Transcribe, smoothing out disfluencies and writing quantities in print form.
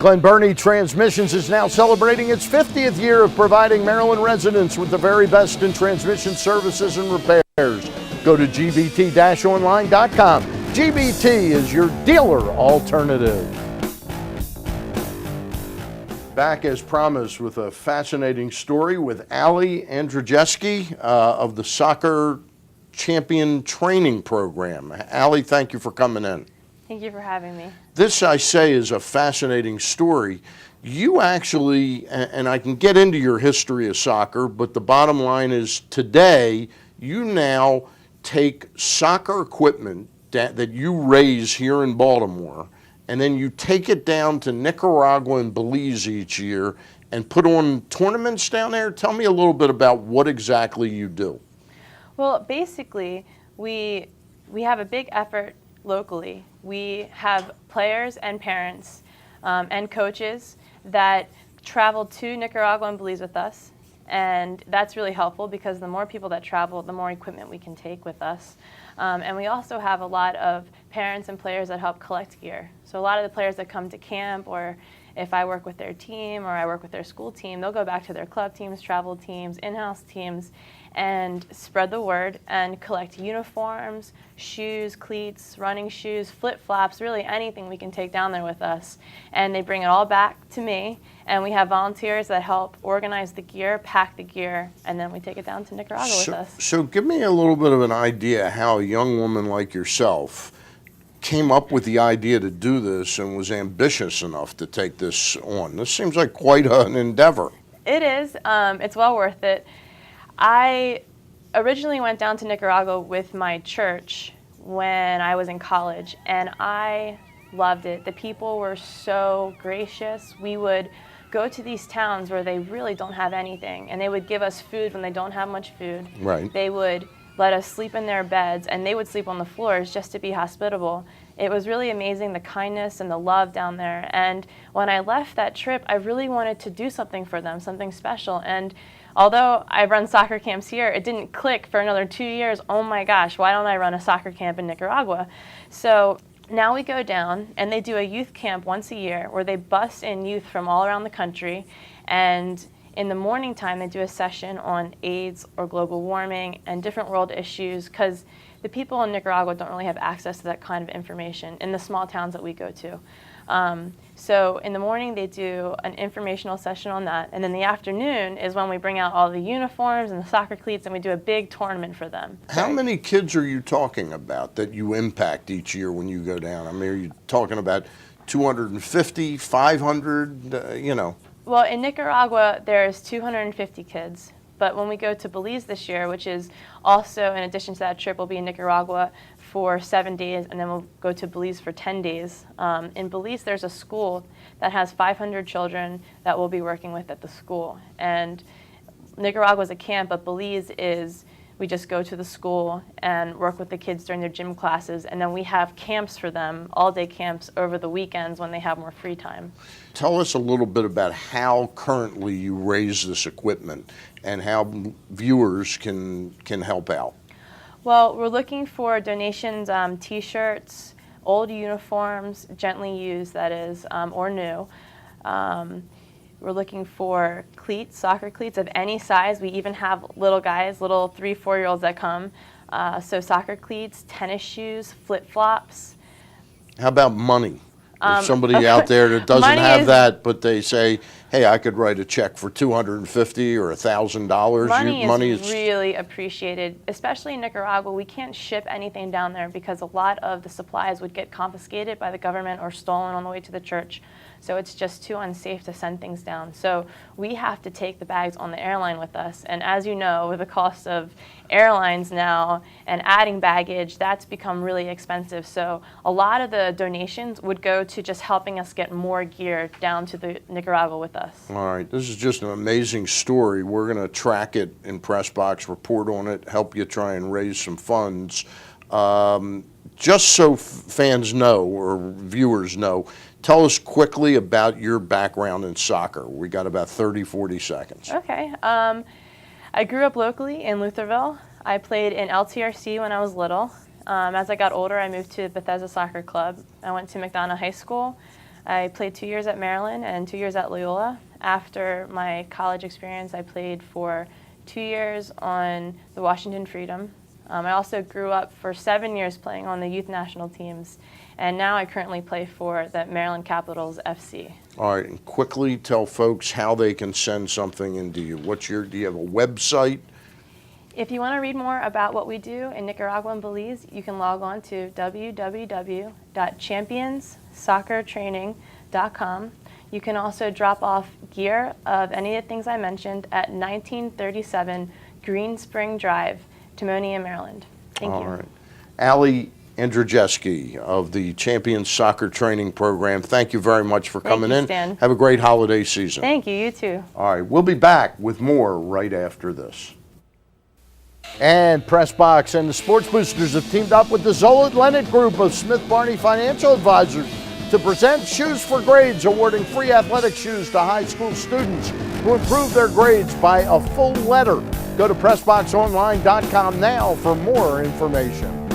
Glen Burnie Transmissions is now celebrating its 50th year of providing Maryland residents with the very best in transmission services and repairs. Go to gbt-online.com. GBT is your dealer alternative. Back as promised with a fascinating story with Ali Andrzejewski of the Soccer Champion Training Program. Ali, thank you for coming in. Thank you for having me. This, I say, is a fascinating story. You actually, and I can get into your history of soccer, but the bottom line is today you now take soccer equipment that you raise here in Baltimore, and then you take it down to Nicaragua and Belize each year and put on tournaments down there. Tell me a little bit about what exactly you do. Well, basically, we have a big effort locally. We have players and parents and coaches that travel to Nicaragua and Belize with us, and that's really helpful because the more people that travel, the more equipment we can take with us. And we also have a lot of parents and players that help collect gear. So a lot of the players that come to camp, or if I work with their team or I work with their school team, they'll go back to their club teams, travel teams, in-house teams, and spread the word and collect uniforms, shoes, cleats, running shoes, flip-flops, really anything we can take down there with us. And they bring it all back to me, and we have volunteers that help organize the gear, pack the gear, and then we take it down to Nicaragua with us. So give me a little bit of an idea how a young woman like yourself came up with the idea to do this and was ambitious enough to take this on. This seems like quite an endeavor. It is. It's well worth it. I originally went down to Nicaragua with my church when I was in college, and I loved it. The people were so gracious. We would go to these towns where they really don't have anything, and they would give us food when they don't have much food. Right. They would let us sleep in their beds, and they would sleep on the floors just to be hospitable. It was really amazing, the kindness and the love down there. And when I left that trip, I really wanted to do something for them, something special. And although I run soccer camps here, it didn't click for another 2 years. Oh my gosh, why don't I run a soccer camp in Nicaragua? So now we go down, and they do a youth camp once a year where they bus in youth from all around the country, and in the morning time they do a session on AIDS or global warming and different world issues, because the people in Nicaragua don't really have access to that kind of information in the small towns that we go to. So in the morning they do an informational session on that, and then the afternoon is when we bring out all the uniforms and the soccer cleats, and we do a big tournament for them. How many kids are you talking about that you impact each year when you go down? I mean, are you talking about 250, 500, you know? Well, in Nicaragua, there's 250 kids. But when we go to Belize this year, which is also, in addition to that trip, we'll be in Nicaragua for 7 days, and then we'll go to Belize for 10 days. In Belize, there's a school that has 500 children that we'll be working with at the school. And Nicaragua is a camp, but Belize is, we just go to the school and work with the kids during their gym classes, and then we have camps for them, all-day camps over the weekends when they have more free time. Tell us a little bit about how currently you raise this equipment and how viewers can help out. Well, we're looking for donations, t-shirts, old uniforms, gently used that is, or new. We're looking for cleats, soccer cleats of any size. We even have little guys, little 3-, 4-year-olds that come. So soccer cleats, tennis shoes, flip-flops. How about money? If somebody out there that doesn't have that, but they say, hey, I could write a check for $250 or $1,000. Money is really appreciated, especially in Nicaragua. We can't ship anything down there because a lot of the supplies would get confiscated by the government or stolen on the way to the church. So it's just too unsafe to send things down. So we have to take the bags on the airline with us. And as you know, with the cost of airlines now and adding baggage, that's become really expensive. So a lot of the donations would go to just helping us get more gear down to the Nicaragua with us. All right, this is just an amazing story. We're going to track it in PressBox, report on it, help you try and raise some funds. Just so fans know or viewers know, tell us quickly about your background in soccer. We got about 30, 40 seconds. Okay. I grew up locally in Lutherville. I played in LTRC when I was little. As I got older, I moved to Bethesda Soccer Club. I went to McDonough High School. I played 2 years at Maryland and 2 years at Loyola. After my college experience, I played for 2 years on the Washington Freedom. I also grew up for 7 years playing on the youth national teams, and now I currently play for the Maryland Capitals FC. All right, and quickly tell folks how they can send something into you. Do you have a website? If you want to read more about what we do in Nicaragua and Belize, you can log on to www.championssoccertraining.com. You can also drop off gear of any of the things I mentioned at 1937 Green Spring Drive, Timonium, Maryland. Thank you. All right. Allie Andrzejewski of the Champions Soccer Training Program, thank you very much for coming in. Stan. Have a great holiday season. Thank you, you too. All right, we'll be back with more right after this. And PressBox and the Sports Boosters have teamed up with the Zola Leonard Group of Smith Barney Financial Advisors to present Shoes for Grades, awarding free athletic shoes to high school students who improve their grades by a full letter. Go to PressBoxOnline.com now for more information.